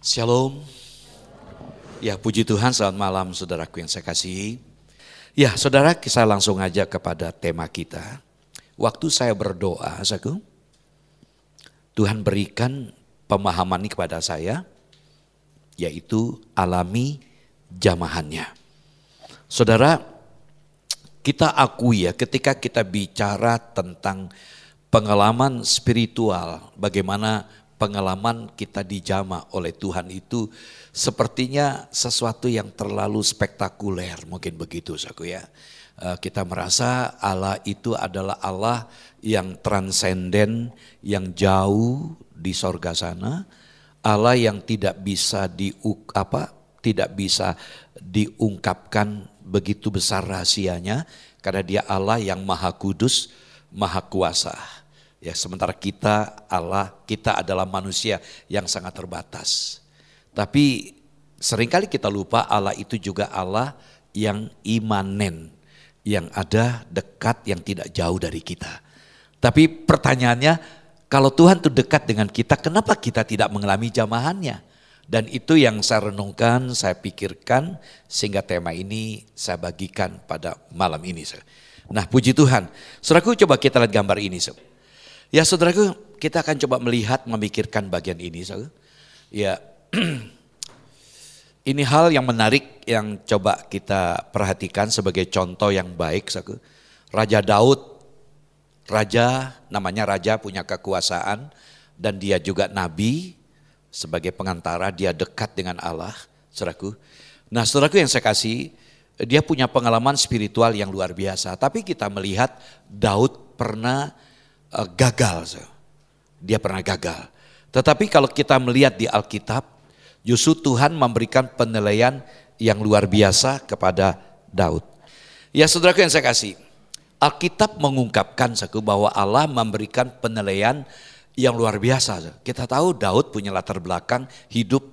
Shalom. Ya, puji Tuhan, selamat malam saudaraku yang saya kasihi. Ya, saudara, saya langsung aja kepada tema kita. Waktu saya berdoa, saudaraku, Tuhan berikan pemahaman ini kepada saya, yaitu alami jamahannya. Saudara, kita akui ya, ketika kita bicara tentang pengalaman spiritual, bagaimana pengalaman kita dijamah oleh Tuhan itu sepertinya sesuatu yang terlalu spektakuler, mungkin begitu saudaraku ya. Kita merasa Allah itu adalah Allah yang transenden, yang jauh di sorga sana, Allah yang tidak bisa diungkapkan begitu besar rahasianya, karena Dia Allah yang Maha Kudus, Maha Kuasa. Ya, sementara kita adalah manusia yang sangat terbatas. Tapi seringkali kita lupa Allah itu juga Allah yang imanen, yang ada dekat, yang tidak jauh dari kita. Tapi pertanyaannya, kalau Tuhan itu dekat dengan kita, kenapa kita tidak mengalami jamahannya? Dan itu yang saya renungkan, saya pikirkan, sehingga tema ini saya bagikan pada malam ini. Nah, puji Tuhan. Saudaraku, coba kita lihat gambar ini. Ya, saudaraku, kita akan coba melihat, memikirkan bagian ini. Ya, ini hal yang menarik yang coba kita perhatikan sebagai contoh yang baik. Raja Daud, namanya raja punya kekuasaan dan dia juga nabi, sebagai pengantara dia dekat dengan Allah, saudaraku. Nah, saudaraku yang saya kasih, dia punya pengalaman spiritual yang luar biasa. Tapi kita melihat Daud pernah gagal. Dia pernah gagal. Tetapi kalau kita melihat di Alkitab, justru Tuhan memberikan penilaian yang luar biasa kepada Daud. Ya, saudaraku yang saya kasih, Alkitab mengungkapkan bahwa Allah memberikan penilaian yang luar biasa. Kita tahu Daud punya latar belakang hidup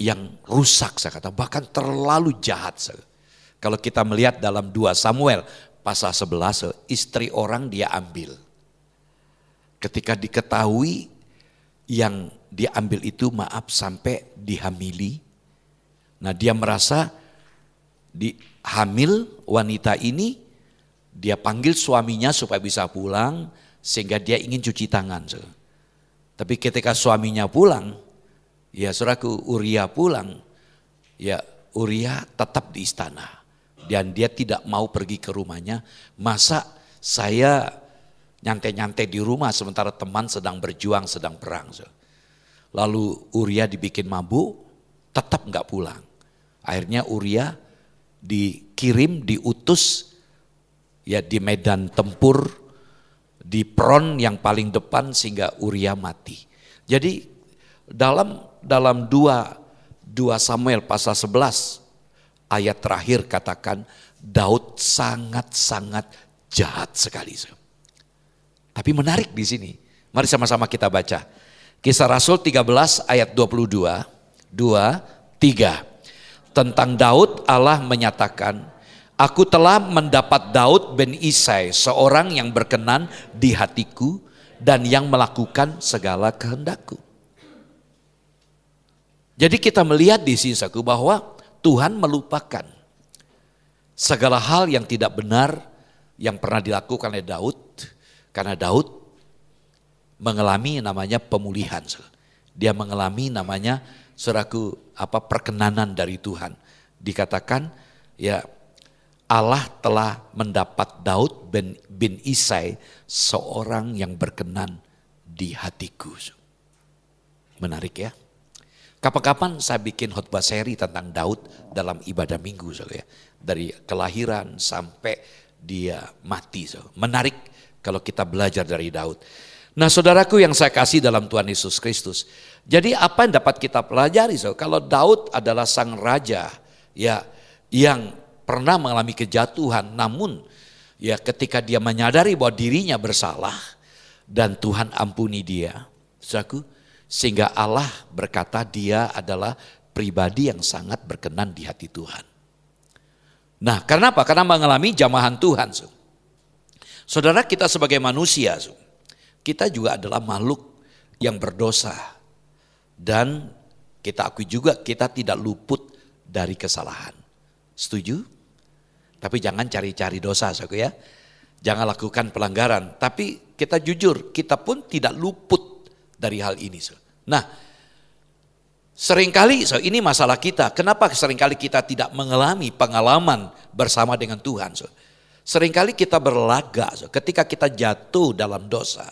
yang rusak, bahkan terlalu jahat. Kalau kita melihat dalam 2 Samuel pasal 11, istri orang dia ambil. Ketika diketahui yang diambil itu sampai dihamili. Nah, dia merasa hamil wanita ini, dia panggil suaminya supaya bisa pulang, sehingga dia ingin cuci tangan. Tapi ketika suaminya pulang, ya saudaraku, Uria pulang, ya Uria tetap di istana. Dan dia tidak mau pergi ke rumahnya. Masa saya nyantai-nyantai di rumah sementara teman sedang berjuang, sedang perang. Lalu Uria dibikin mabuk, tetap enggak pulang. Akhirnya Uria diutus ya di medan tempur, di front yang paling depan, sehingga Uria mati. Jadi dalam 2 Samuel pasal 11 ayat terakhir katakan Daud sangat-sangat jahat sekali. Tapi menarik di sini. Mari sama-sama kita baca. Kisah Rasul 13 ayat 22, 2, 3. Tentang Daud Allah menyatakan, aku telah mendapat Daud bin Isai, seorang yang berkenan di hatiku dan yang melakukan segala kehendakku. Jadi kita melihat di sini bahwa Tuhan melupakan segala hal yang tidak benar yang pernah dilakukan oleh Daud. Karena Daud mengalami namanya pemulihan. Dia mengalami namanya perkenanan dari Tuhan. Dikatakan ya Allah telah mendapat Daud bin Isai, seorang yang berkenan di hatiku. Menarik ya. Kapan-kapan saya bikin khotbah seri tentang Daud dalam ibadah minggu. Dari kelahiran sampai dia mati. Menarik kalau kita belajar dari Daud. Nah, saudaraku yang saya kasih dalam Tuhan Yesus Kristus. Jadi apa yang dapat kita pelajari? Kalau Daud adalah sang raja ya yang pernah mengalami kejatuhan, namun ya ketika dia menyadari bahwa dirinya bersalah dan Tuhan ampuni dia, saudaraku, sehingga Allah berkata dia adalah pribadi yang sangat berkenan di hati Tuhan. Nah, karena apa? Karena mengalami jamahan Tuhan. Saudara, kita sebagai manusia, kita juga adalah makhluk yang berdosa. Dan kita akui juga kita tidak luput dari kesalahan. Setuju? Tapi jangan cari-cari dosa, saudaraku ya. Jangan lakukan pelanggaran. Tapi kita jujur, kita pun tidak luput dari hal ini. Nah, seringkali ini masalah kita. Kenapa seringkali kita tidak mengalami pengalaman bersama dengan Tuhan? Seringkali kita berlagak ketika kita jatuh dalam dosa.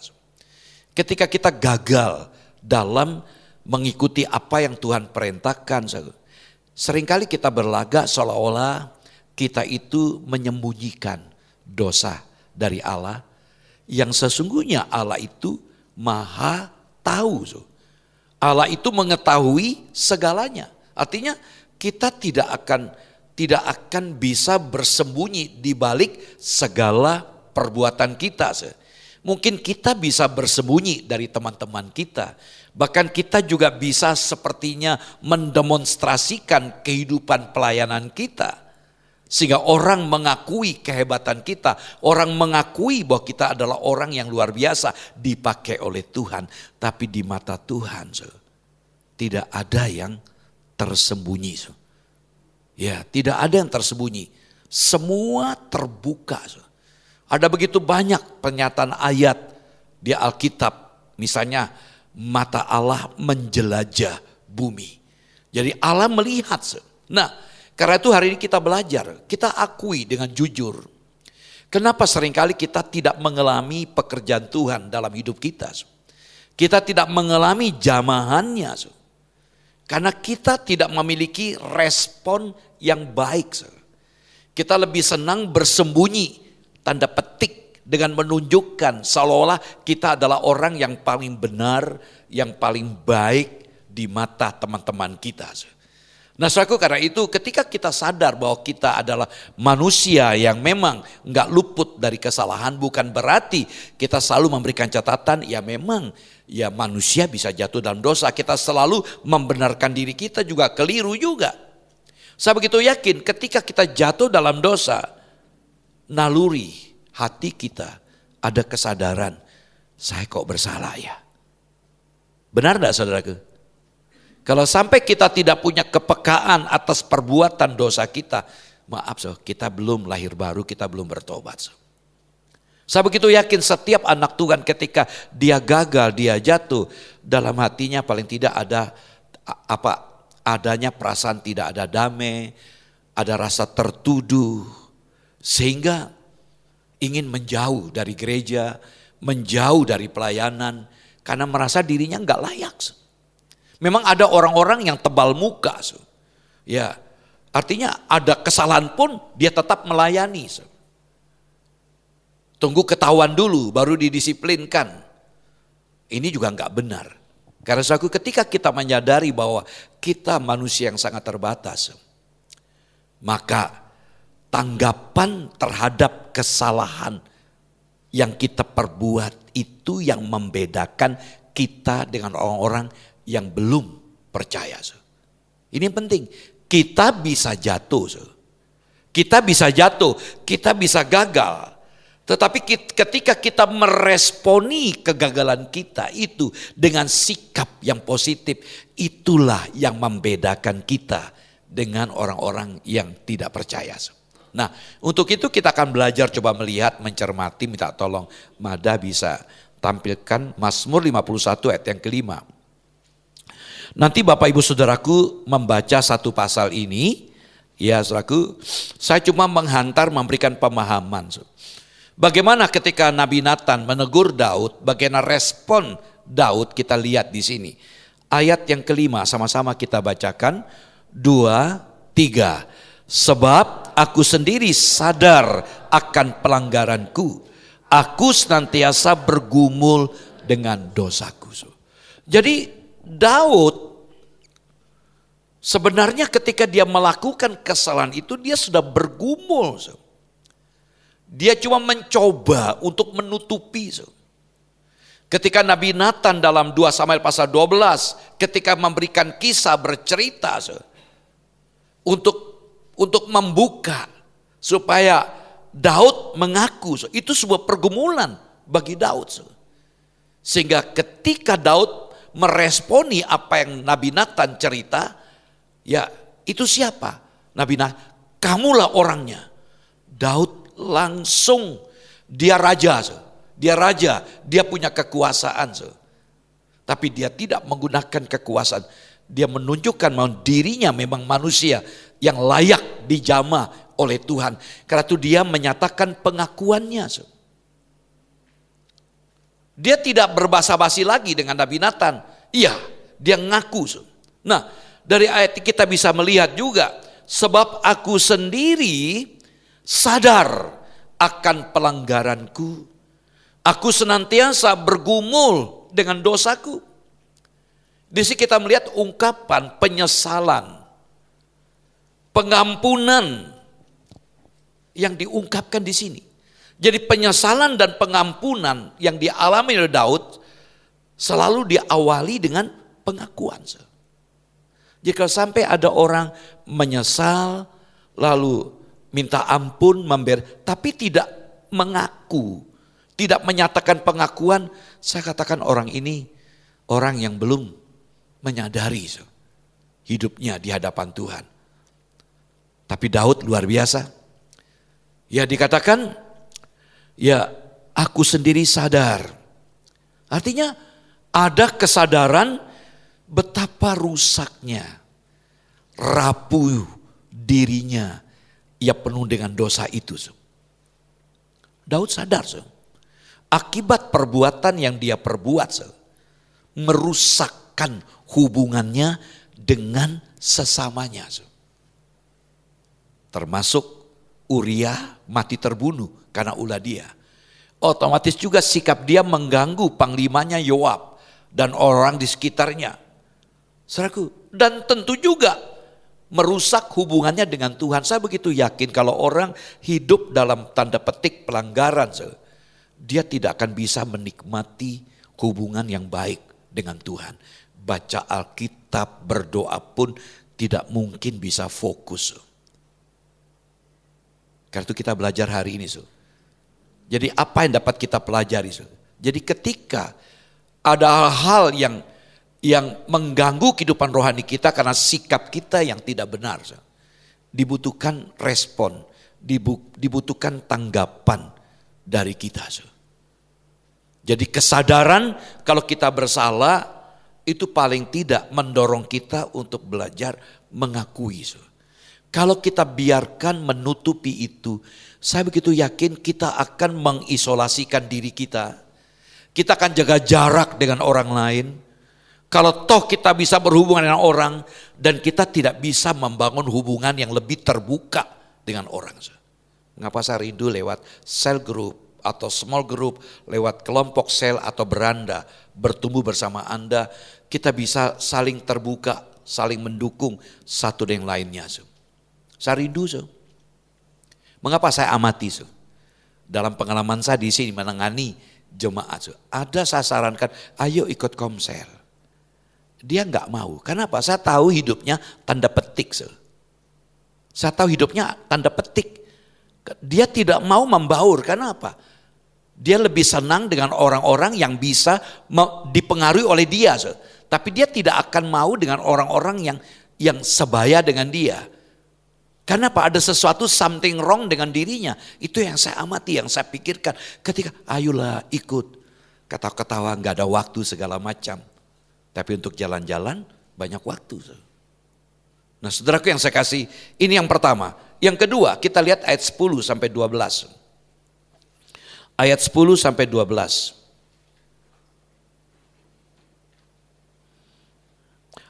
Ketika kita gagal dalam mengikuti apa yang Tuhan perintahkan. Seringkali kita berlagak seolah-olah kita itu menyembunyikan dosa dari Allah. Yang sesungguhnya Allah itu maha tahu. Allah itu mengetahui segalanya. Artinya kita tidak akan bisa bersembunyi di balik segala perbuatan kita. Mungkin kita bisa bersembunyi dari teman-teman kita. Bahkan kita juga bisa sepertinya mendemonstrasikan kehidupan pelayanan kita. Sehingga orang mengakui kehebatan kita. Orang mengakui bahwa kita adalah orang yang luar biasa dipakai oleh Tuhan. Tapi di mata Tuhan tidak ada yang tersembunyi. Ya, tidak ada yang tersembunyi. Semua terbuka. Ada begitu banyak pernyataan ayat di Alkitab. Misalnya mata Allah menjelajah bumi. Jadi Allah melihat. Nah, karena itu hari ini kita belajar, kita akui dengan jujur. Kenapa seringkali kita tidak mengalami pekerjaan Tuhan dalam hidup kita? Kita tidak mengalami jamahannya. Karena kita tidak memiliki respon yang baik. Kita lebih senang bersembunyi, tanda petik, dengan menunjukkan seolah-olah kita adalah orang yang paling benar, yang paling baik di mata teman-teman kita. Nah, saudaraku, karena itu ketika kita sadar bahwa kita adalah manusia yang memang enggak luput dari kesalahan, bukan berarti kita selalu memberikan catatan, ya memang ya manusia bisa jatuh dalam dosa. Kita selalu membenarkan diri kita juga keliru juga. Saya begitu yakin ketika kita jatuh dalam dosa, naluri hati kita ada kesadaran, saya kok bersalah ya. Benar enggak saudaraku? Kalau sampai kita tidak punya kepekaan atas perbuatan dosa kita, maaf kita belum lahir baru, kita belum bertobat. Saya begitu yakin setiap anak Tuhan ketika dia gagal, dia jatuh, dalam hatinya paling tidak ada adanya perasaan tidak ada damai, ada rasa tertuduh, sehingga ingin menjauh dari gereja, menjauh dari pelayanan, karena merasa dirinya enggak layak. Memang ada orang-orang yang tebal muka. Ya, artinya ada kesalahan pun dia tetap melayani. Tunggu ketahuan dulu baru didisiplinkan. Ini juga enggak benar. Karena ketika kita menyadari bahwa kita manusia yang sangat terbatas, maka tanggapan terhadap kesalahan yang kita perbuat itu yang membedakan kita dengan orang-orang yang belum percaya. Ini yang penting. Kita bisa jatuh. Kita bisa jatuh, kita bisa gagal. Tetapi ketika kita meresponi kegagalan kita itu dengan sikap yang positif, itulah yang membedakan kita dengan orang-orang yang tidak percaya. Nah, untuk itu kita akan belajar, coba melihat, mencermati, minta tolong Mada bisa tampilkan Mazmur 51 ayat yang kelima. Nanti Bapak Ibu Saudaraku membaca satu pasal ini, ya saudaraku, saya cuma menghantar memberikan pemahaman. Bagaimana ketika Nabi Nathan menegur Daud, bagaimana respon Daud kita lihat di sini. Ayat yang kelima sama-sama kita bacakan, 2, 3. Sebab aku sendiri sadar akan pelanggaranku, aku senantiasa bergumul dengan dosaku. Jadi Daud sebenarnya ketika dia melakukan kesalahan itu dia sudah bergumul. Dia cuma mencoba untuk menutupi. Ketika Nabi Nathan dalam 2 Samuel pasal 12 ketika memberikan kisah bercerita untuk membuka supaya Daud mengaku, itu sebuah pergumulan bagi Daud. Sehingga ketika Daud meresponi apa yang Nabi Nathan cerita, ya itu siapa? Nabi Nathan, kamulah orangnya. Daud langsung, dia raja, dia punya kekuasaan. Tapi dia tidak menggunakan kekuasaan. Dia menunjukkan bahwa dirinya memang manusia yang layak dijamah oleh Tuhan. Karena itu dia menyatakan pengakuannya. Dia tidak berbasa-basi lagi dengan Nabi Nathan. Iya, dia ngaku. Nah, dari ayat kita bisa melihat juga, sebab aku sendiri sadar akan pelanggaranku. Aku senantiasa bergumul dengan dosaku. Di sini kita melihat ungkapan penyesalan, pengampunan yang diungkapkan di sini. Jadi penyesalan dan pengampunan yang dialami oleh Daud selalu diawali dengan pengakuan. Jika sampai ada orang menyesal lalu minta ampun, tapi tidak mengaku, tidak menyatakan pengakuan, saya katakan orang ini orang yang belum menyadari hidupnya di hadapan Tuhan. Tapi Daud luar biasa. Ya dikatakan, ya aku sendiri sadar. Artinya ada kesadaran betapa rusaknya, rapuh dirinya, ia penuh dengan dosa itu. Daud sadar, akibat perbuatan yang dia perbuat, merusakkan hubungannya dengan sesamanya. Termasuk Uria mati terbunuh karena ulah dia. Otomatis juga sikap dia mengganggu panglimanya Yoab dan orang di sekitarnya. Saudaraku, dan tentu juga merusak hubungannya dengan Tuhan. Saya begitu yakin kalau orang hidup dalam tanda petik pelanggaran, dia tidak akan bisa menikmati hubungan yang baik dengan Tuhan. Baca Alkitab, berdoa pun tidak mungkin bisa fokus. Karena itu kita belajar hari ini. Jadi apa yang dapat kita pelajari? Jadi ketika ada hal-hal yang mengganggu kehidupan rohani kita karena sikap kita yang tidak benar, dibutuhkan respon, dibutuhkan tanggapan dari kita. Jadi kesadaran kalau kita bersalah itu paling tidak mendorong kita untuk belajar mengakui. Kalau kita biarkan menutupi itu, saya begitu yakin kita akan mengisolasikan diri kita. Kita akan jaga jarak dengan orang lain. Kalau toh kita bisa berhubungan dengan orang dan kita tidak bisa membangun hubungan yang lebih terbuka dengan orang. Ngapa saya rindu lewat cell group atau small group, lewat kelompok sel atau beranda, bertumbuh bersama Anda, kita bisa saling terbuka, saling mendukung satu dengan lainnya. Saya rindu. Mengapa saya amati? Dalam pengalaman saya di sini menangani jemaat, ada saya sarankan, ayo ikut komsel. Dia enggak mau. Kenapa? Saya tahu hidupnya tanda petik. Saya tahu hidupnya tanda petik. Dia tidak mau membaur. Kenapa? Dia lebih senang dengan orang-orang yang bisa dipengaruhi oleh dia. Tapi dia tidak akan mau dengan orang-orang yang sebaya dengan dia. Kenapa? Ada sesuatu something wrong dengan dirinya. Itu yang saya amati, yang saya pikirkan. Ketika ayolah ikut. Ketawa-ketawa gak ada waktu segala macam. Tapi untuk jalan-jalan banyak waktu. Nah saudaraku yang saya kasih, ini yang pertama. Yang kedua kita lihat ayat 10 sampai 12. Ayat 10 sampai 12.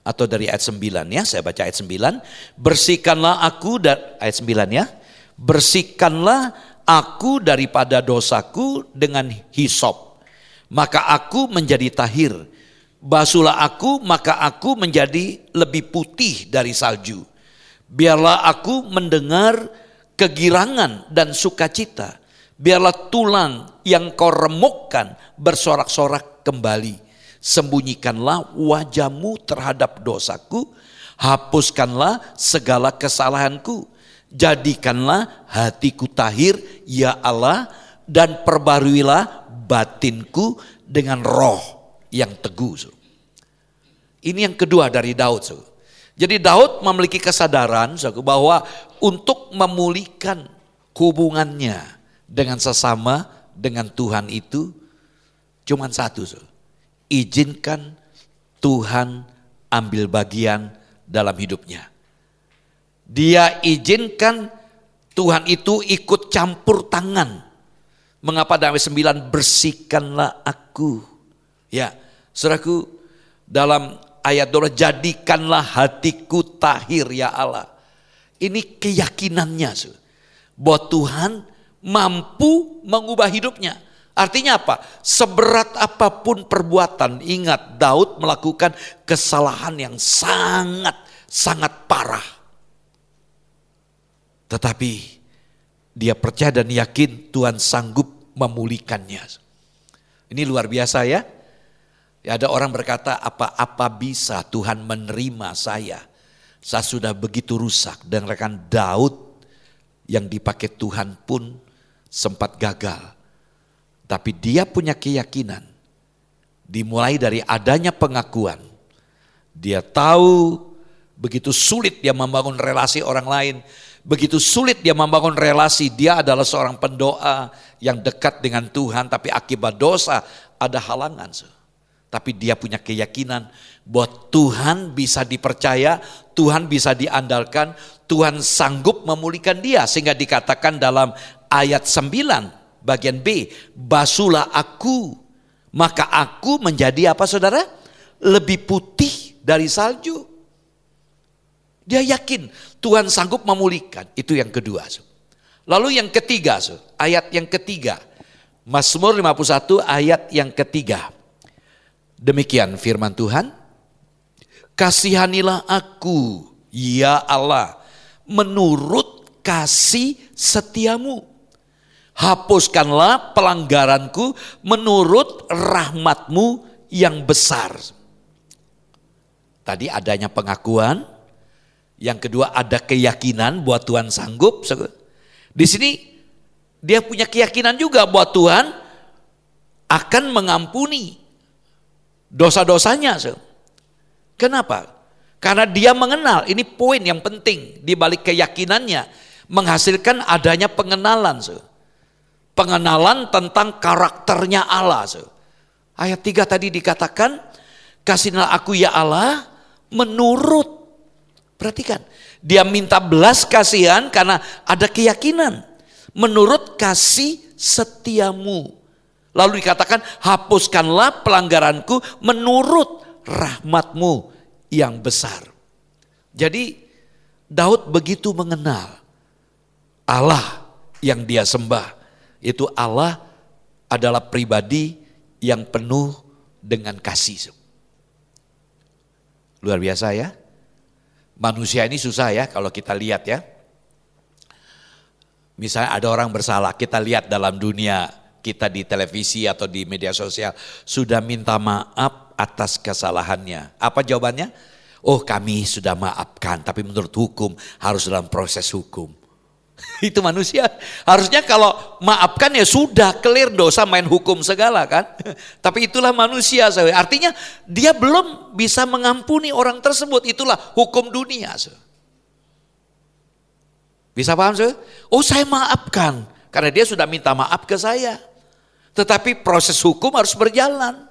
Atau dari ayat 9 ya, saya baca ayat 9. Bersihkanlah aku, ayat 9 ya. Bersihkanlah aku daripada dosaku dengan hisop, maka aku menjadi tahir. Basuhlah aku, maka aku menjadi lebih putih dari salju. Biarlah aku mendengar kegirangan dan sukacita. Biarlah tulang yang kau remukkan bersorak-sorak kembali. Sembunyikanlah wajahmu terhadap dosaku, hapuskanlah segala kesalahanku. Jadikanlah hatiku tahir, ya Allah, dan perbaruilah batinku dengan roh yang teguh. Ini yang kedua dari Daud. Jadi Daud memiliki kesadaran bahwa untuk memulihkan hubungannya dengan sesama, dengan Tuhan itu cuma satu. Izinkan Tuhan ambil bagian dalam hidupnya. Dia izinkan Tuhan itu ikut campur tangan. Mengapa dalam ayat 9, bersihkanlah aku. Ya, saudaraku, dalam ayat 12, jadikanlah hatiku tahir ya Allah. Ini keyakinannya, bahwa Tuhan mampu mengubah hidupnya. Artinya apa? Seberat apapun perbuatan, ingat Daud melakukan kesalahan yang sangat parah. Tetapi dia percaya dan yakin Tuhan sanggup memulihkannya. Ini luar biasa ya. Ada orang berkata, apa bisa Tuhan menerima saya? Saya sudah begitu rusak. Dan rekan Daud yang dipakai Tuhan pun sempat gagal. Tapi dia punya keyakinan. Dimulai dari adanya pengakuan. Dia tahu begitu sulit dia membangun relasi orang lain. Begitu sulit dia membangun relasi, dia adalah seorang pendoa yang dekat dengan Tuhan, tapi akibat dosa ada halangan. Tapi dia punya keyakinan bahwa Tuhan bisa dipercaya, Tuhan bisa diandalkan, Tuhan sanggup memulihkan dia. Sehingga dikatakan dalam ayat 9 bagian B, basuhlah aku, maka aku menjadi apa saudara? Lebih putih dari salju. Dia yakin Tuhan sanggup memulihkan. Itu yang kedua. Lalu yang ketiga, ayat yang ketiga. Mazmur 51 ayat yang ketiga. Demikian firman Tuhan. Kasihanilah aku, ya Allah, menurut kasih setiamu. Hapuskanlah pelanggaranku menurut rahmatmu yang besar. Tadi adanya pengakuan. Yang kedua ada keyakinan bahwa Tuhan sanggup. Di sini dia punya keyakinan juga bahwa Tuhan akan mengampuni dosa-dosanya. Kenapa? Karena dia mengenal, ini poin yang penting di balik keyakinannya, menghasilkan adanya pengenalan. Pengenalan tentang karakternya Allah. Ayat 3 tadi dikatakan, kasihlah aku ya Allah menurut. Perhatikan, dia minta belas kasihan karena ada keyakinan. Menurut kasih setiamu. Lalu dikatakan, hapuskanlah pelanggaranku menurut rahmatmu yang besar. Jadi Daud begitu mengenal Allah yang dia sembah. Itu Allah adalah pribadi yang penuh dengan kasih. Luar biasa ya. Manusia ini susah ya kalau kita lihat ya. Misalnya ada orang bersalah, kita lihat dalam dunia kita di televisi atau di media sosial, sudah minta maaf atas kesalahannya. Apa jawabannya? Oh kami sudah maafkan, tapi menurut hukum harus dalam proses hukum. Itu manusia. Harusnya kalau maafkan ya sudah clear, dosa main hukum segala kan. Tapi itulah manusia. Artinya dia belum bisa mengampuni orang tersebut. Itulah hukum dunia. Bisa paham? Oh saya maafkan. Karena dia sudah minta maaf ke saya. Tetapi proses hukum harus berjalan.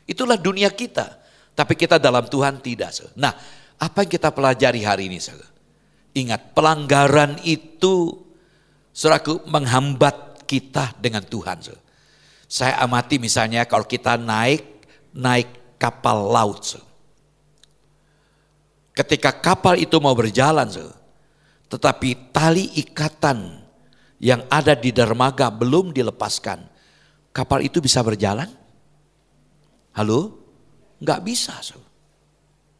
Itulah dunia kita. Tapi kita dalam Tuhan tidak. Nah apa yang kita pelajari hari ini? Ingat, pelanggaran itu saudaraku menghambat kita dengan Tuhan. Saya amati misalnya kalau kita naik kapal laut. Ketika kapal itu mau berjalan, tetapi tali ikatan yang ada di dermaga belum dilepaskan, kapal itu bisa berjalan? Halo? Enggak bisa.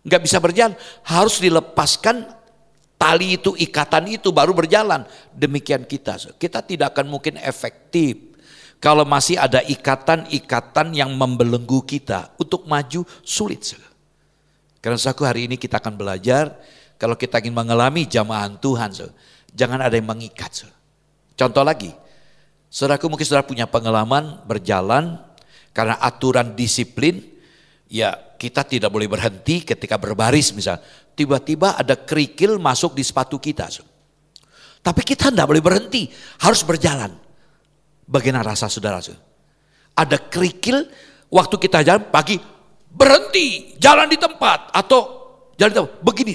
Enggak bisa berjalan, harus dilepaskan tali itu, ikatan itu baru berjalan. Demikian kita tidak akan mungkin efektif kalau masih ada ikatan-ikatan yang membelenggu kita. Untuk maju sulit. Karena hari ini kita akan belajar, kalau kita ingin mengalami jamahan Tuhan, jangan ada yang mengikat. Contoh lagi, saudaraku mungkin saudara punya pengalaman berjalan karena aturan disiplin, Ya, kita tidak boleh berhenti ketika berbaris misalnya. Tiba-tiba ada kerikil masuk di sepatu kita. Tapi kita tidak boleh berhenti, harus berjalan. Bagaimana rasa saudara? Ada kerikil, waktu kita jalan pagi, berhenti, jalan di tempat. Atau jalan di tempat, begini.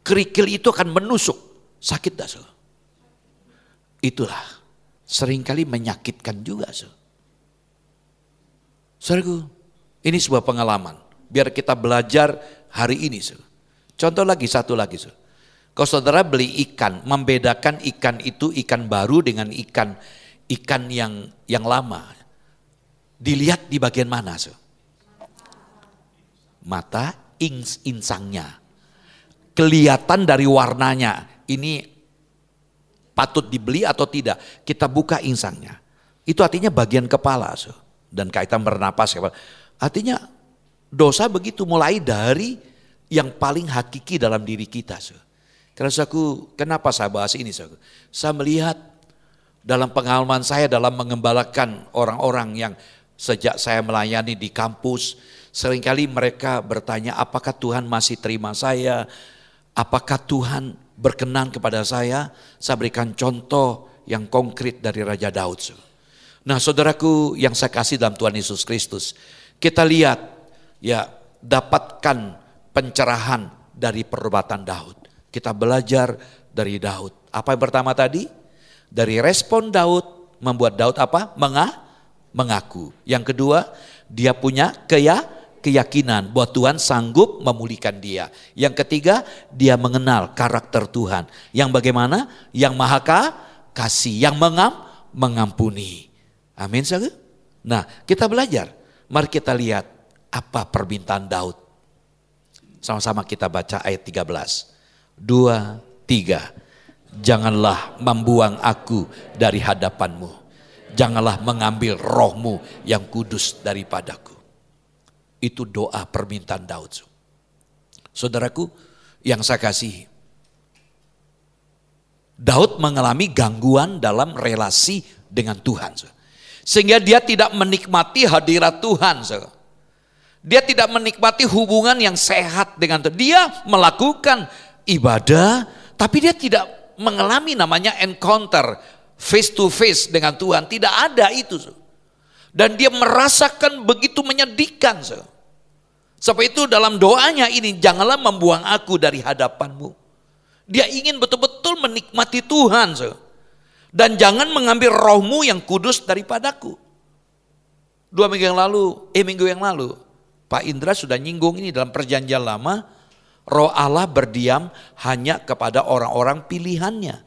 Kerikil itu akan menusuk, sakit dah. Itulah, seringkali menyakitkan juga. Saudaraku, ini sebuah pengalaman. Biar kita belajar hari ini. Contoh lagi, satu lagi. Kalau saudara beli ikan, membedakan ikan itu ikan baru dengan ikan yang lama. Dilihat di bagian mana? Mata insangnya. Kelihatan dari warnanya. Ini patut dibeli atau tidak. Kita buka insangnya. Itu artinya bagian kepala. Dan kaitan bernapas. Artinya dosa begitu mulai dari yang paling hakiki dalam diri kita. Karena kenapa saya bahas ini? Saya melihat dalam pengalaman saya dalam mengembalakan orang-orang yang sejak saya melayani di kampus, seringkali mereka bertanya, apakah Tuhan masih terima saya? Apakah Tuhan berkenan kepada saya? Saya berikan contoh yang konkret dari Raja Daud. Nah, saudaraku yang saya kasih dalam Tuhan Yesus Kristus, kita lihat ya, dapatkan pencerahan dari perbuatan Daud. Kita belajar dari Daud. Apa yang pertama tadi? Dari respon Daud membuat Daud apa? Mengaku. Yang kedua, dia punya keyakinan bahwa Tuhan sanggup memulihkan dia. Yang ketiga, dia mengenal karakter Tuhan. Yang bagaimana? Yang maha kasih, yang mengampuni. Amin, saudara. Nah, kita belajar. Mari kita lihat apa permintaan Daud. Sama-sama kita baca ayat 13. 2, 3. Janganlah membuang aku dari hadapanmu. Janganlah mengambil rohmu yang kudus daripadaku. Itu doa permintaan Daud. Saudaraku yang saya kasihi. Daud mengalami gangguan dalam relasi dengan Tuhan. Sehingga dia tidak menikmati hadirat Tuhan. Dia tidak menikmati hubungan yang sehat dengan Tuhan. Dia melakukan ibadah, tapi dia tidak mengalami namanya encounter face to face dengan Tuhan. Tidak ada itu. Dan dia merasakan begitu menyedihkan. Sebab itu dalam doanya ini, janganlah membuang aku dari hadapanmu. Dia ingin betul-betul menikmati Tuhan. Dan jangan mengambil rohmu yang kudus daripadaku. Minggu yang lalu, Pak Indra sudah nyinggung ini dalam perjanjian lama. Roh Allah berdiam hanya kepada orang-orang pilihannya.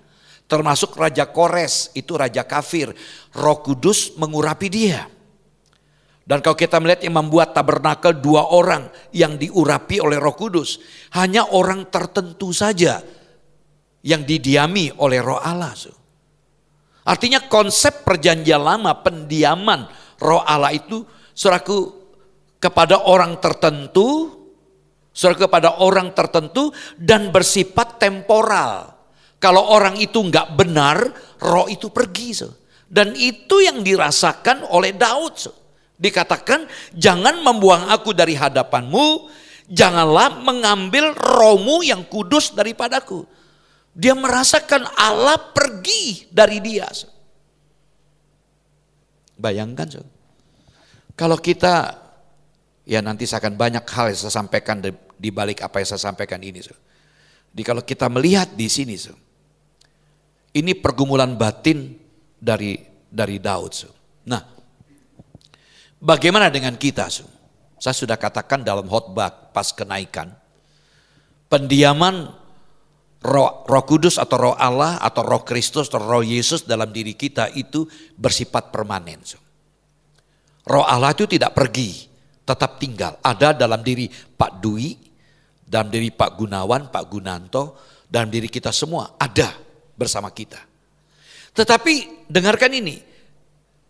Termasuk Raja Kores, itu raja kafir. Roh Kudus mengurapi dia. Dan kalau kita melihat yang membuat tabernakel 2 orang yang diurapi oleh Roh Kudus. Hanya orang tertentu saja yang didiami oleh Roh Allah. Artinya konsep perjanjian lama, pendiaman Roh Allah itu, saudaraku, kepada orang tertentu, dan bersifat temporal. Kalau orang itu enggak benar, roh itu pergi. Dan itu yang dirasakan oleh Daud. Dikatakan, jangan membuang aku dari hadapanmu, janganlah mengambil rohmu yang kudus daripadaku. Dia merasakan Allah pergi dari dia. Bayangkan, kalau kita, ya nanti saya akan banyak hal yang saya sampaikan di balik apa yang saya sampaikan ini. Jadi kalau kita melihat di sini, ini pergumulan batin dari Daud. Nah, bagaimana dengan kita? Saya sudah katakan dalam khotbah pas kenaikan, pendiaman Roh Kudus atau Roh Allah atau Roh Kristus atau Roh Yesus dalam diri kita itu bersifat permanen. Roh Allah itu tidak pergi, tetap tinggal. Ada dalam diri Pak Dwi, dalam diri Pak Gunawan, Pak Gunanto, dalam diri kita semua ada bersama kita. Tetapi dengarkan ini,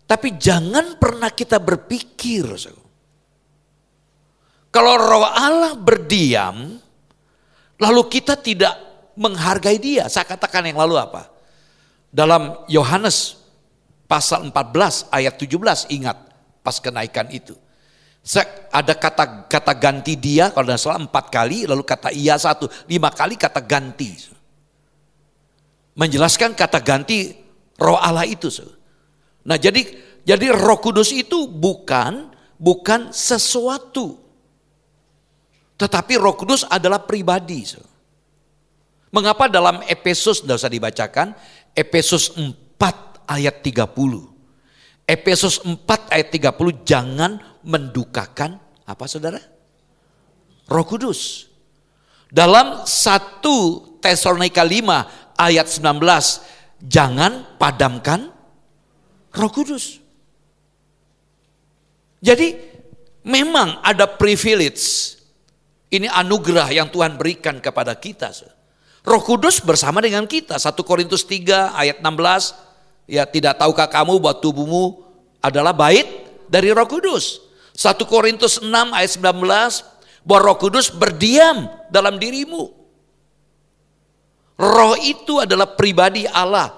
tapi jangan pernah kita berpikir kalau Roh Allah berdiam, lalu kita tidak menghargai dia. Saya katakan yang lalu apa? Dalam Yohanes pasal 14 ayat 17, ingat pas kenaikan itu. Ada kata ganti dia, kalau tidak salah 4 kali, lalu kata ia 1, 5 kali kata ganti. Menjelaskan kata ganti Roh Allah itu. Nah jadi Roh Kudus itu bukan sesuatu, tetapi Roh Kudus adalah pribadi. Mengapa dalam Efesus, tidak usah dibacakan, Efesus 4 ayat 30. Efesus 4 ayat 30, jangan mendukakan apa saudara? Roh Kudus. Dalam 1 Tesalonika 5 ayat 19, jangan padamkan Roh Kudus. Jadi memang ada privilege, ini anugerah yang Tuhan berikan kepada kita. Roh Kudus bersama dengan kita. 1 Korintus 3 ayat 16, ya tidak tahukah kamu bahwa tubuhmu adalah bait dari Roh Kudus. 1 Korintus 6 ayat 19, bahwa Roh Kudus berdiam dalam dirimu. Roh itu adalah pribadi Allah,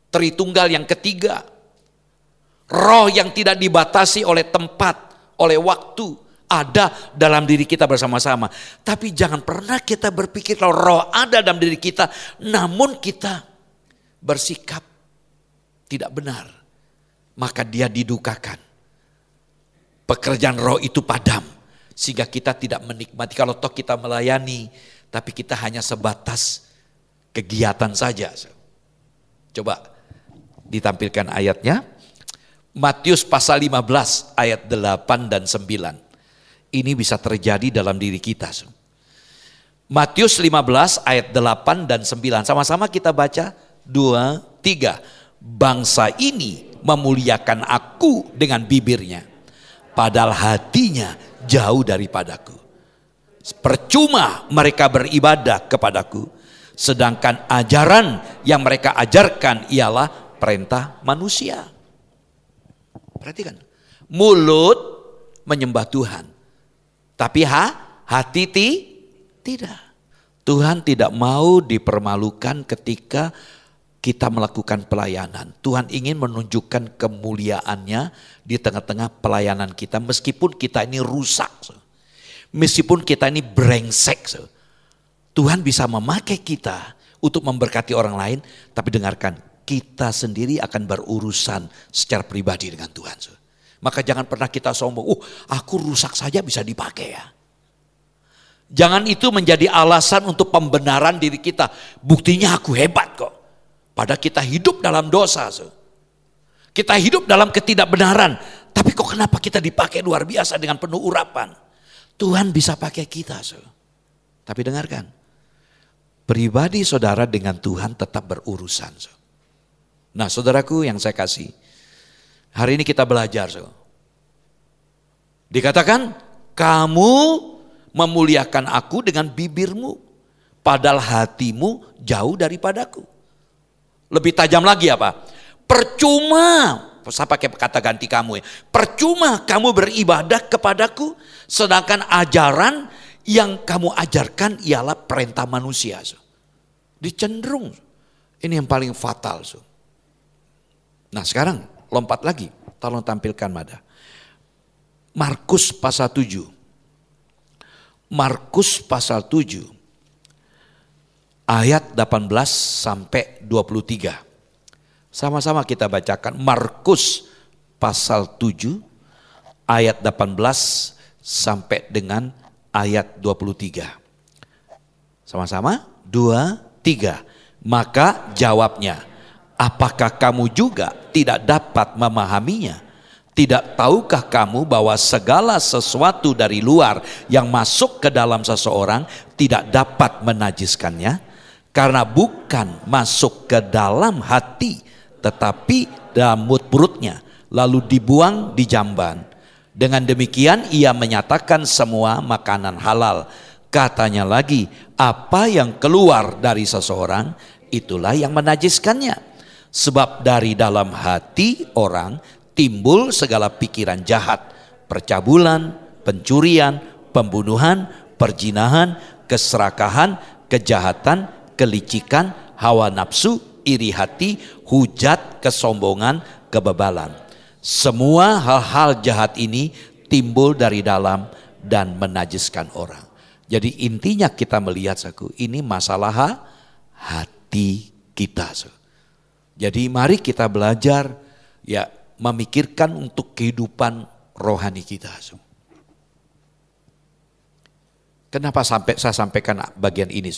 Tritunggal yang ketiga. Roh yang tidak dibatasi oleh tempat, oleh waktu, ada dalam diri kita bersama-sama. Tapi jangan pernah kita berpikir kalau roh ada dalam diri kita, namun kita bersikap tidak benar, maka dia didukakan. Pekerjaan roh itu padam, sehingga kita tidak menikmati. Kalau toh kita melayani, tapi kita hanya sebatas kegiatan saja. Coba ditampilkan ayatnya. Matius pasal 15 ayat 8 dan 9. Ini bisa terjadi dalam diri kita. Matius 15 ayat 8 dan 9. Sama-sama kita baca 2, 3. Bangsa ini memuliakan aku dengan bibirnya, padahal hatinya jauh daripadaku. Percuma mereka beribadah kepadaku, sedangkan ajaran yang mereka ajarkan ialah perintah manusia. Perhatikan, mulut menyembah Tuhan, tapi hati tidak. Tuhan tidak mau dipermalukan ketika kita melakukan pelayanan. Tuhan ingin menunjukkan kemuliaannya di tengah-tengah pelayanan kita, meskipun kita ini rusak, meskipun kita ini brengsek. Tuhan bisa memakai kita untuk memberkati orang lain, tapi dengarkan, kita sendiri akan berurusan secara pribadi dengan Tuhan. Maka jangan pernah kita sombong, aku rusak saja bisa dipakai ya. Jangan itu menjadi alasan untuk pembenaran diri kita. Buktinya aku hebat kok. Padahal kita hidup dalam dosa. Kita hidup dalam ketidakbenaran. Tapi kok kenapa kita dipakai luar biasa dengan penuh urapan. Tuhan bisa pakai kita. Tapi dengarkan, pribadi saudara dengan Tuhan tetap berurusan. Nah saudaraku yang saya kasih, hari ini kita belajar. Dikatakan, kamu memuliakan aku dengan bibirmu, padahal hatimu jauh daripadaku. Lebih tajam lagi apa? Percuma, saya pakai kata ganti kamu ya. Percuma kamu beribadah kepadaku, sedangkan ajaran yang kamu ajarkan ialah perintah manusia. Dicenderung, ini yang paling fatal. Nah sekarang lompat lagi, tolong tampilkan Mada. Markus pasal 7. Markus pasal 7 ayat 18 sampai 23. Sama-sama kita bacakan Markus pasal 7 ayat 18 sampai dengan ayat 23. Sama-sama 2, 3. Maka jawabnya, apakah kamu juga tidak dapat memahaminya? Tidak tahukah kamu bahwa segala sesuatu dari luar yang masuk ke dalam seseorang tidak dapat menajiskannya? Karena bukan masuk ke dalam hati, tetapi dalam mulut perutnya, lalu dibuang di jamban. Dengan demikian ia menyatakan semua makanan halal. Katanya lagi, apa yang keluar dari seseorang, itulah yang menajiskannya. Sebab dari dalam hati orang timbul segala pikiran jahat, percabulan, pencurian, pembunuhan, perzinahan, keserakahan, kejahatan, kelicikan, hawa nafsu, iri hati, hujat, kesombongan, kebebalan. Semua hal-hal jahat ini timbul dari dalam dan menajiskan orang. Jadi intinya kita melihat ini masalah hati kita. Jadi mari kita belajar ya memikirkan untuk kehidupan rohani kita. Kenapa saya sampaikan bagian ini?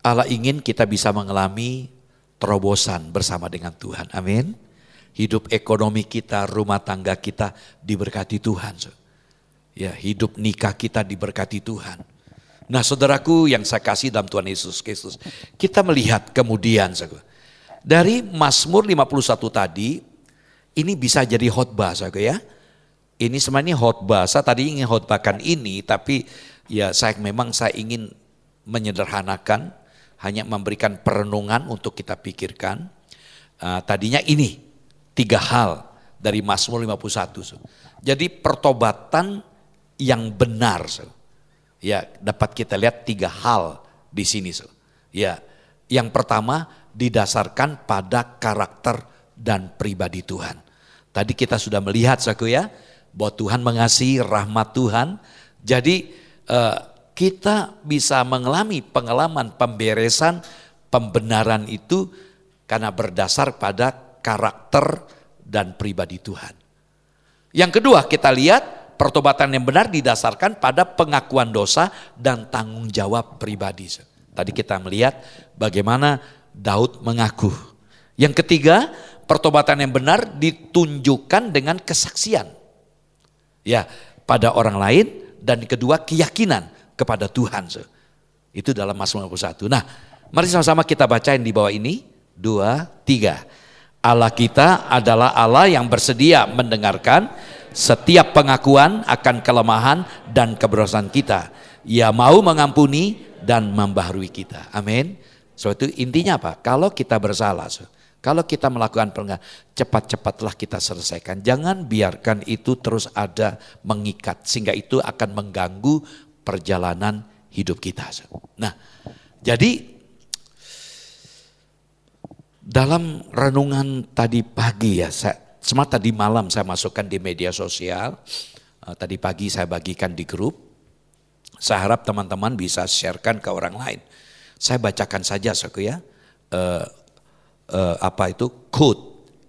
Allah ingin kita bisa mengalami terobosan bersama dengan Tuhan. Amin. Hidup ekonomi kita, rumah tangga kita diberkati Tuhan. Ya, hidup nikah kita diberkati Tuhan. Nah, saudaraku yang saya kasih dalam Tuhan Yesus Kristus, kita melihat kemudian dari Mazmur 51 tadi, ini bisa jadi khotbah ya. Ini sebenarnya khotbah, saya tadi ingin khotbahkan ini, tapi ya saya ingin menyederhanakan, hanya memberikan perenungan untuk kita pikirkan. Tadinya ini 3 hal dari Mazmur 51. Jadi pertobatan yang benar, ya dapat kita lihat 3 hal di sini. Ya, yang pertama didasarkan pada karakter dan pribadi Tuhan. Tadi kita sudah melihat ya, bahwa Tuhan mengasihi, rahmat Tuhan. Jadi kita bisa mengalami pengalaman pemberesan, pembenaran itu karena berdasar pada karakter dan pribadi Tuhan. Yang kedua kita lihat pertobatan yang benar didasarkan pada pengakuan dosa dan tanggung jawab pribadi. Tadi kita melihat bagaimana Daud mengaku. Yang ketiga, pertobatan yang benar ditunjukkan dengan kesaksian. Ya, pada orang lain, dan kedua keyakinan kepada Tuhan. Itu dalam Mazmur 51. Nah, mari sama-sama kita bacain di bawah ini. 2, 3. Allah kita adalah Allah yang bersedia mendengarkan setiap pengakuan akan kelemahan dan keberdosan kita. Ia mau mengampuni dan membaharui kita. Amin. So itu intinya apa? Kalau kita bersalah, kalau kita melakukan pelanggaran, cepat-cepatlah kita selesaikan. Jangan biarkan itu terus ada mengikat, sehingga itu akan mengganggu perjalanan hidup kita. Nah, jadi dalam renungan tadi pagi ya, tadi malam saya masukkan di media sosial, tadi pagi saya bagikan di grup. Saya harap teman-teman bisa sharekan ke orang lain. Saya bacakan saja ya, quote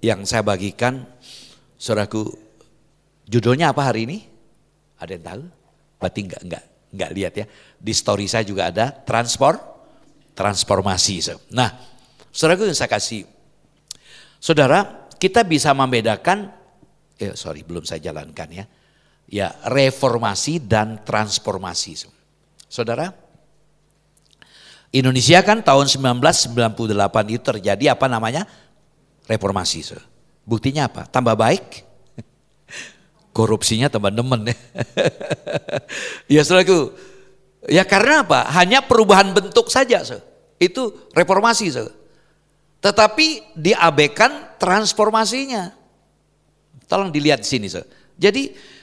yang saya bagikan, saudaraku. Judulnya apa hari ini? Ada yang tahu? Berarti enggak lihat ya. Di story saya juga ada transformasi. Nah, saudaraku yang saya kasih, saudara, kita bisa membedakan, belum saya jalankan ya. Ya, reformasi dan transformasi. Saudara, Indonesia kan tahun 1998 itu terjadi apa namanya? Reformasi. Buktinya apa? Tambah baik. Korupsinya tambah nemen. Ya saudaraku, ya karena apa? Hanya perubahan bentuk saja. Itu reformasi. Tetapi diabaikan transformasinya. Tolong dilihat di sini. Jadi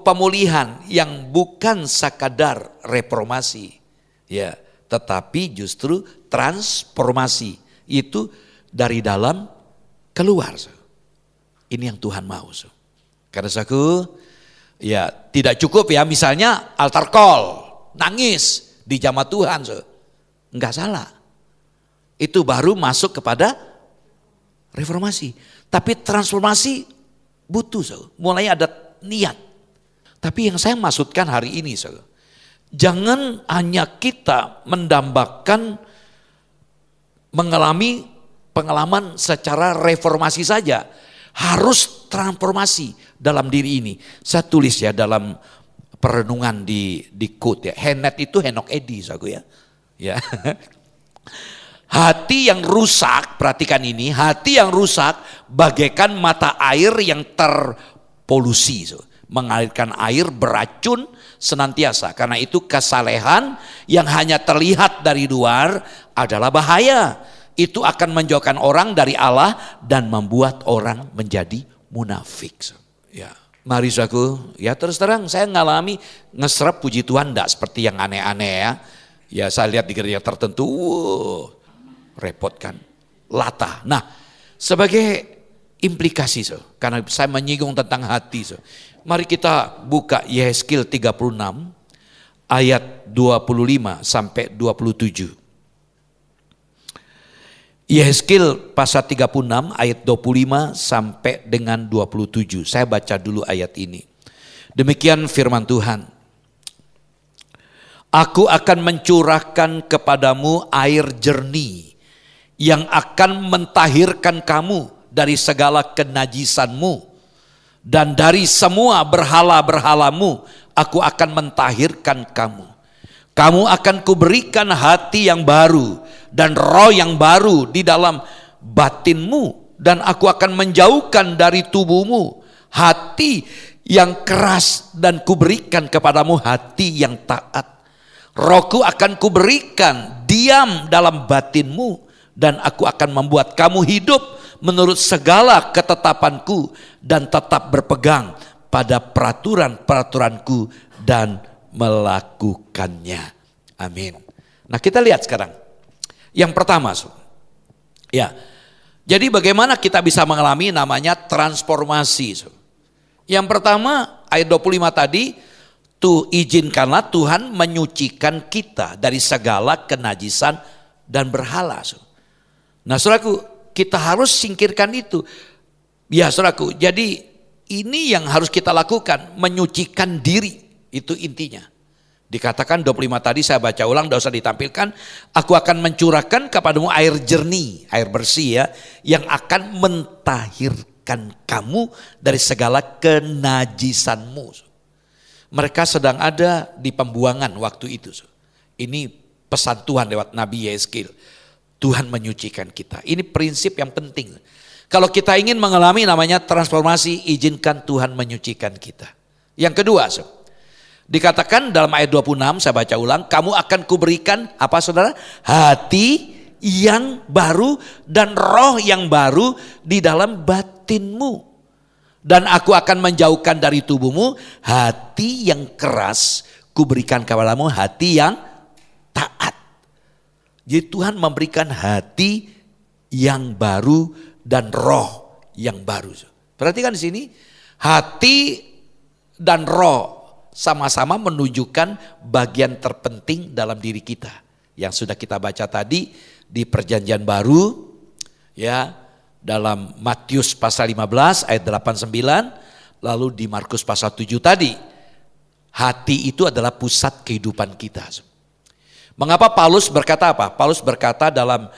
pemulihan yang bukan sekadar reformasi, ya, tetapi justru transformasi itu dari dalam keluar. Ini yang Tuhan mau. Karena ya tidak cukup ya misalnya altar call, nangis di jamaah Tuhan. Enggak salah. Itu baru masuk kepada reformasi. Tapi transformasi butuh, mulai ada niat. Tapi yang saya maksudkan hari ini, jangan hanya kita mendambakan mengalami pengalaman secara reformasi saja. Harus transformasi dalam diri ini. Saya tulis ya dalam perenungan di quote ya. Henet itu Henok Edi ya. Ya. Hati yang rusak, perhatikan ini, hati yang rusak bagaikan mata air yang terpolusi, mengalirkan air beracun senantiasa. Karena itu kesalehan yang hanya terlihat dari luar adalah bahaya. Itu akan menjauhkan orang dari Allah dan membuat orang menjadi munafik. Ya, mari saudaraku, ya terus terang saya ngalami ngeserap puji Tuhan enggak seperti yang aneh-aneh ya. Ya saya lihat di gereja tertentu, repot kan, latah. Nah, sebagai implikasi, karena saya menyinggung tentang hati. Mari kita buka Yehezkiel 36 ayat 25 sampai 27. Yehezkiel pasal 36 ayat 25 sampai dengan 27. Saya baca dulu ayat ini. Demikian firman Tuhan. Aku akan mencurahkan kepadamu air jernih yang akan mentahirkan kamu dari segala kenajisanmu, dan dari semua berhala-berhalamu aku akan mentahirkan kamu. Kamu akan kuberikan hati yang baru dan roh yang baru di dalam batinmu, dan aku akan menjauhkan dari tubuhmu hati yang keras dan kuberikan kepadamu hati yang taat. Rohku akan kuberikan diam dalam batinmu, dan aku akan membuat kamu hidup menurut segala ketetapanku dan tetap berpegang pada peraturan-peraturanku dan melakukannya. Amin. Nah, kita lihat sekarang. Yang pertama, ya. Jadi bagaimana kita bisa mengalami namanya transformasi. Yang pertama, ayat 25 tadi, izinkanlah Tuhan menyucikan kita dari segala kenajisan dan berhala. Nah, saudaraku, kita harus singkirkan itu. Ya, saudaraku, jadi ini yang harus kita lakukan, menyucikan diri. Itu intinya. Dikatakan 25 tadi, saya baca ulang, tidak usah ditampilkan. Aku akan mencurahkan kepadamu air jernih, air bersih ya, yang akan mentahirkan kamu dari segala kenajisanmu. Mereka sedang ada di pembuangan waktu itu. Ini pesan Tuhan lewat Nabi Yehezkiel. Tuhan menyucikan kita. Ini prinsip yang penting. Kalau kita ingin mengalami namanya transformasi, izinkan Tuhan menyucikan kita. Yang kedua, dikatakan dalam ayat 26, saya baca ulang, kamu akan kuberikan apa saudara? Hati yang baru dan roh yang baru di dalam batinmu. Dan aku akan menjauhkan dari tubuhmu hati yang keras, kuberikan kepadamu hati yang taat. Jadi Tuhan memberikan hati yang baru dan roh yang baru. Perhatikan di sini, hati dan roh sama-sama menunjukkan bagian terpenting dalam diri kita. Yang sudah kita baca tadi di Perjanjian Baru, ya, dalam Matius pasal 15 ayat 89, lalu di Markus pasal 7 tadi. Hati itu adalah pusat kehidupan kita. Mengapa Paulus berkata apa? Paulus berkata dalam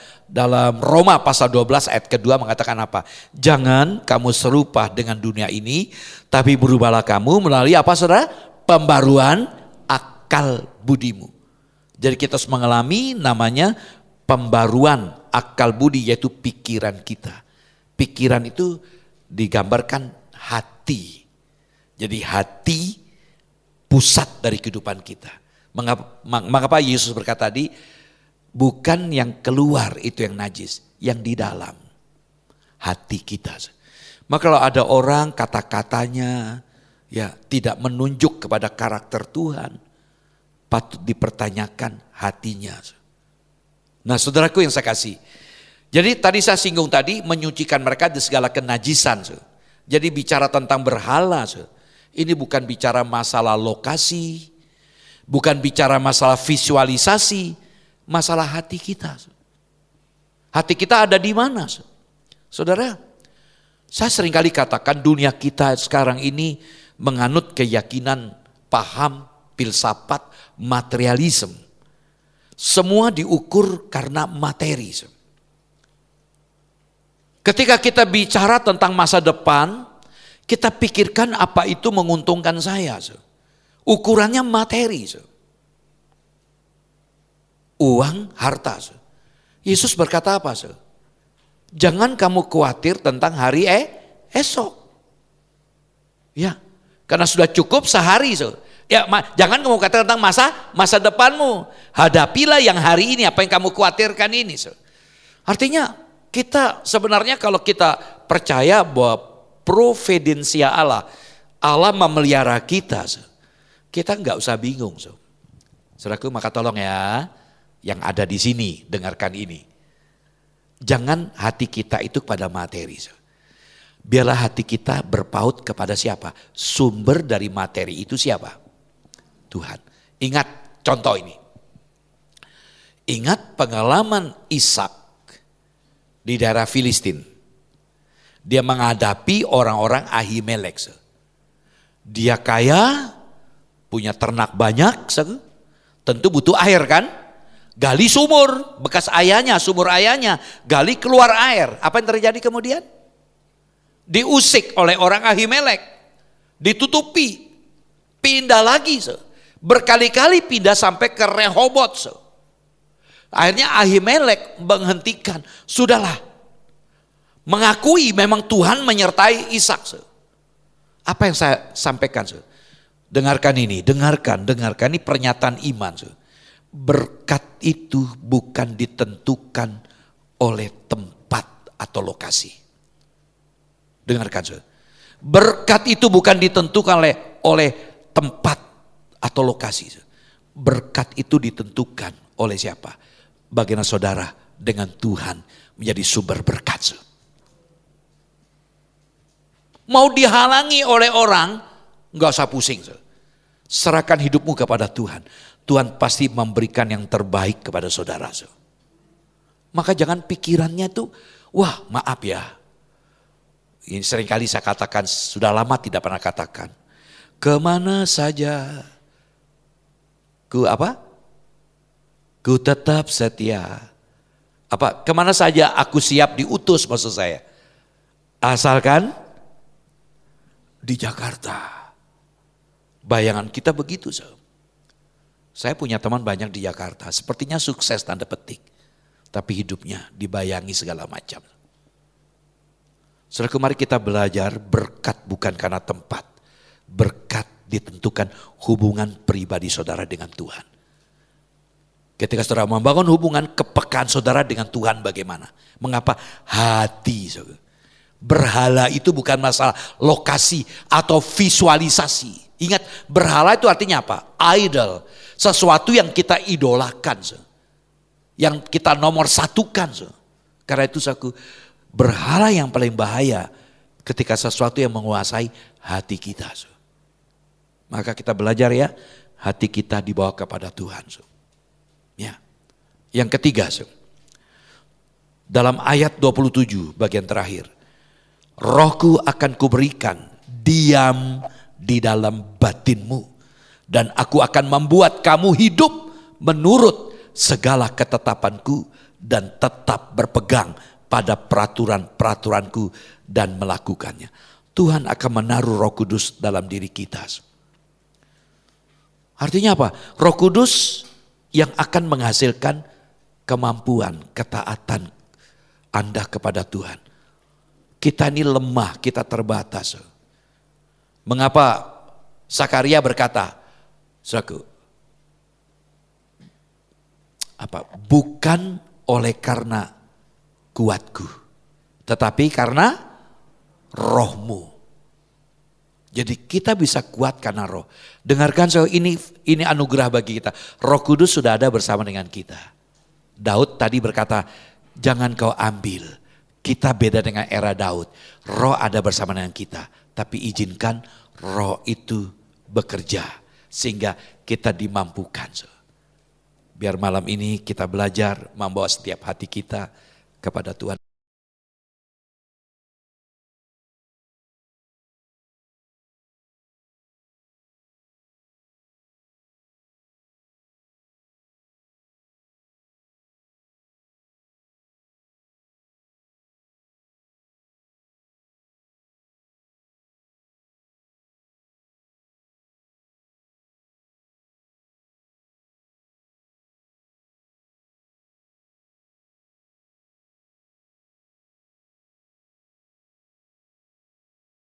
Roma pasal 12 ayat kedua mengatakan apa? Jangan kamu serupa dengan dunia ini, tapi berubahlah kamu melalui apa saudara? Pembaruan akal budimu. Jadi kita harus mengalami namanya pembaruan akal budi, yaitu pikiran kita. Pikiran itu digambarkan hati. Jadi hati pusat dari kehidupan kita. Mengapa Yesus berkata tadi, bukan yang keluar itu yang najis, yang di dalam hati kita. Maka kalau ada orang kata-katanya ya tidak menunjuk kepada karakter Tuhan, patut dipertanyakan hatinya. Nah, saudaraku yang saya kasih, jadi tadi saya singgung tadi, menyucikan mereka dari segala kenajisan. Jadi bicara tentang berhala, ini bukan bicara masalah lokasi, bukan bicara masalah visualisasi, masalah hati kita. Hati kita ada di mana? Saudara, saya seringkali katakan dunia kita sekarang ini menganut keyakinan, paham, filsafat, materialisme. Semua diukur karena materi. Ketika kita bicara tentang masa depan, kita pikirkan apa itu menguntungkan saya. Ukurannya materi. Uang, harta. Yesus berkata apa? Jangan kamu khawatir tentang hari esok. Ya, karena sudah cukup sehari. Ya, jangan kamu khawatir tentang masa depanmu. Hadapilah yang hari ini, apa yang kamu khawatirkan ini. Artinya kita sebenarnya kalau kita percaya bahwa providensia Allah memelihara kita, kita nggak usah bingung. Saudaraku, maka tolong ya, yang ada di sini dengarkan ini. Jangan hati kita itu pada materi. Biarlah hati kita berpaut kepada siapa? Sumber dari materi itu siapa? Tuhan. Ingat contoh ini. Ingat pengalaman Ishak di daerah Filistin. Dia menghadapi orang-orang Ahimelek. Dia kaya, punya ternak banyak, tentu butuh air kan? Gali sumur, bekas ayahnya, sumur ayahnya, gali keluar air. Apa yang terjadi kemudian? Diusik oleh orang Ahimelek, ditutupi, pindah lagi. Berkali-kali pindah sampai ke Rehobot. Akhirnya Ahimelek menghentikan, sudahlah. Mengakui memang Tuhan menyertai Ishak. Apa yang saya sampaikan? Dengarkan ini, dengarkan ini pernyataan iman. Berkat itu bukan ditentukan oleh tempat atau lokasi. Dengarkan. Berkat itu bukan ditentukan oleh tempat atau lokasi. Berkat itu ditentukan oleh siapa? Bagaimana saudara dengan Tuhan menjadi sumber berkat. Mau dihalangi oleh orang, gak usah pusing. Serahkan hidupmu kepada Tuhan. Tuhan pasti memberikan yang terbaik kepada saudara. Maka jangan pikirannya tuh, wah maaf ya. Ini seringkali saya katakan, sudah lama tidak pernah katakan. Kemana saja ku tetap setia. Kemana saja aku siap diutus maksud saya. Asalkan di Jakarta. Bayangan kita begitu. Saya punya teman banyak di Jakarta. Sepertinya sukses tanda petik. Tapi hidupnya dibayangi segala macam. Saudara, mari kita belajar berkat bukan karena tempat. Berkat ditentukan hubungan pribadi saudara dengan Tuhan. Ketika saudara membangun hubungan, kepekaan saudara dengan Tuhan bagaimana? Mengapa? Hati. Berhala itu bukan masalah lokasi atau visualisasi. Ingat, berhala itu artinya apa? Idol. Sesuatu yang kita idolakan. Yang kita nomor satukan. Karena itu berhala yang paling bahaya ketika sesuatu yang menguasai hati kita. Maka kita belajar ya, hati kita dibawa kepada Tuhan. Ya. Yang ketiga, dalam ayat 27 bagian terakhir. Rohku akan kuberikan diam di dalam batinmu. Dan aku akan membuat kamu hidup menurut segala ketetapanku. Dan tetap berpegang pada peraturan-peraturanku dan melakukannya. Tuhan akan menaruh Roh Kudus dalam diri kita. Artinya apa? Roh Kudus yang akan menghasilkan kemampuan, ketaatan Anda kepada Tuhan. Kita ini lemah, kita terbatas. Mengapa Zakaria berkata, bukan oleh karena kuatku, tetapi karena rohmu. Jadi kita bisa kuat karena roh. Dengarkan ini anugerah bagi kita. Roh Kudus sudah ada bersama dengan kita. Daud tadi berkata, jangan kau ambil. Kita beda dengan era Daud. Roh ada bersama dengan kita. Tapi izinkan roh itu bekerja. Sehingga kita dimampukan. Biar malam ini kita belajar membawa setiap hati kita kepada Tuhan.